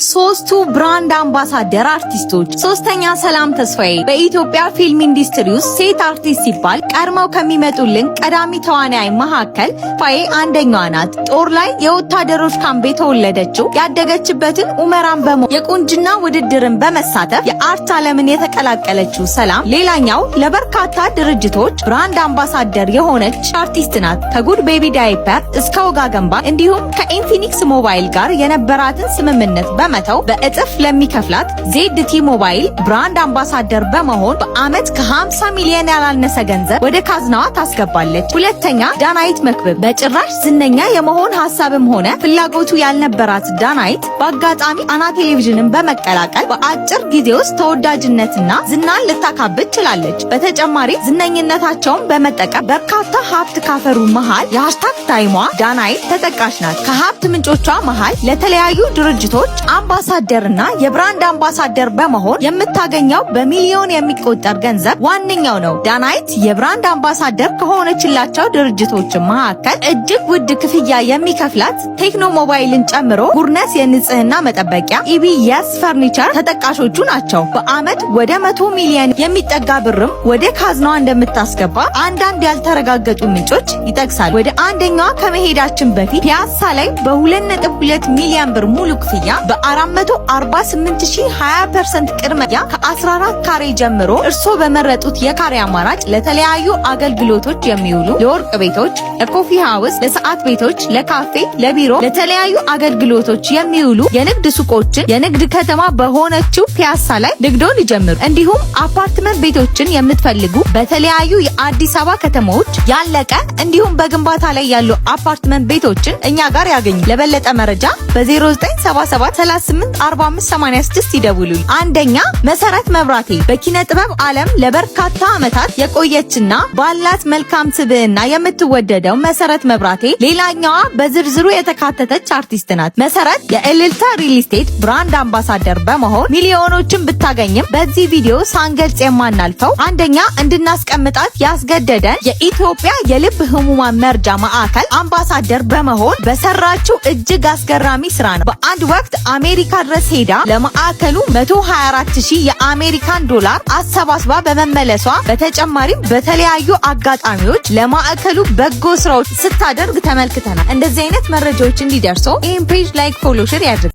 ሶስቱ ብራንድ አምባሳደር አርቲስቶች። ሶስተኛ ሰላም ተስፋዬ በኢትዮጵያ ፊልም ኢንዱስትሪ ውስጥ ሴት አርቲስት ሲባል ቀድመው ከሚመጡልን ቀዳሚ ተዋናይ መካከል ተስፋዬ አንደኛዋ ናት። ጦር ላይ የወታደሮች ካምፕ የተወለደችው ያደገችበትን ኡመራን የቁንጅና ውድድርን በመሳተፍ የአርት ዓለምን የተቀላቀለችው ሰላም ሌላኛው ለበርካታ ድርጅቶች ብራንድ አምባሳደር የሆነች አርቲስት ናት። ከጉድ ቤቢ ዳይፐር እስከ ወጋገን ባንክ እንዲሁም ከኢንፊኒክስ ሞባይል ጋር የነበራትን ስምምነት በመተው በእጥፍ ለሚከፍላት ዜድቲ ሞባይል ብራንድ አምባሳደር በመሆን በአመት ከ50 ሚሊዮን ያላነሰ ገንዘብ ወደ ካዝናዋ ታስገባለች። ሁለተኛ ዳናይት መክብብ በጭራሽ ዝነኛ የመሆን ሐሳብም ሆነ ፍላጎቱ ያልነበራት ዳናይት በአጋጣሚ አና ቴሌቪዥንን በመቀላቀል በአጭር ጊዜ ውስጥ ተወዳጅነትና ዝናን ልታካብት ችላለች። በተጨማሪ ዝነኝነታቸውን በመጠቀም በርካታ ሀብት ካፈሩ መሃል የሃሽታግ ታይሟ ዳናይት ተጠቃሽ ናት። ከሀብት ምንጮቿ መሃል ለተለያዩ ድርጅቶች አምባሳደርና የብራንድ አምባሳደር በመሆን የምታገኘው በሚሊዮን የሚቆጠር ገንዘብ ዋነኛው ነው። ዳናይት የብራንድ አምባሳደር ከሆነችላቸው ድርጅቶች መካከል እጅግ ውድ ክፍያ የሚከፍላት ቴክኖ ሞባይልን ጨምሮ ጉርነስ የንጽህና መጠበቂያ፣ ኢቢኤስ ፈርኒቸር ተጠቃሾቹ ናቸው። በአመት ወደ 100 ሚሊዮን የሚጠጋ ብርም ወደ ካዝናዋ እንደምታስገባ አንዳንድ ያልተረጋገጡ ምንጮች ይጠቅሳሉ። ወደ አንደኛዋ ከመሄዳችን በፊት ፒያሳ ላይ በ2.2 ሚሊዮን ብር ሙሉ ክፍያ በ448,000 20% ቅድሚያ ከ14 ካሬ ጀምሮ እርሶ በመረጡት የካሬ አማራጭ ለተለያዩ አገልግሎቶች የሚውሉ ለወርቅ ቤቶች፣ ለኮፊ ሃውስ፣ ለሰዓት ቤቶች፣ ለካፌ፣ ለቢሮ፣ ለተለያዩ አገልግሎቶች የሚውሉ የንግድ ሱቆችን የንግድ ከተማ በሆነችው ፒያሳ ላይ ንግዶን ይጀምሩ። እንዲሁም አፓርትመንት ቤቶችን የምትፈልጉ በተለያዩ የአዲስ አበባ ከተሞች ያለቀ እንዲሁም በግንባታ ላይ ያሉ አፓርትመንት ቤቶችን እኛ ጋር ያገኙ። ለበለጠ መረጃ በ0977 384586 ይደውሉ። አንደኛ መሰረት መብራቴ በኪነ ጥበብ ዓለም ለበርካታ ዓመታት የቆየችና ባላት መልካም ስብዕና የምትወደደው መሰረት መብራቴ ሌላኛዋ በዝርዝሩ የተካተተች አርቲስት ናት። መሰረት የእልልታ ሪል ስቴት ብራንድ አምባሳደር በመሆን ሚሊዮኖችን ብታገኝም በዚህ ቪዲዮ ሳንገልጽ የማናልፈው አንደኛ እንድናስቀምጣት ያስገደደን የኢትዮጵያ የልብ ህሙማን መርጃ ማዕከል አምባሳደር በመሆን በሰራችው እጅግ አስገራሚ ስራ ነው። በአንድ ወቅት አሜሪካ ድረስ ሄዳ ለማዕከሉ 124,000 የአሜሪካን ዶላር አሰባስባ በመመለሷ በተጨማሪም በተለያዩ አጋጣሚዎች ለማዕከሉ በጎ ስራዎች ስታደርግ ተመልክተናል። እንደዚህ አይነት መረጃዎች እንዲደርሱ ይህን ፔጅ ላይክ፣ ፎሎ፣ ሼር ያድርጉ።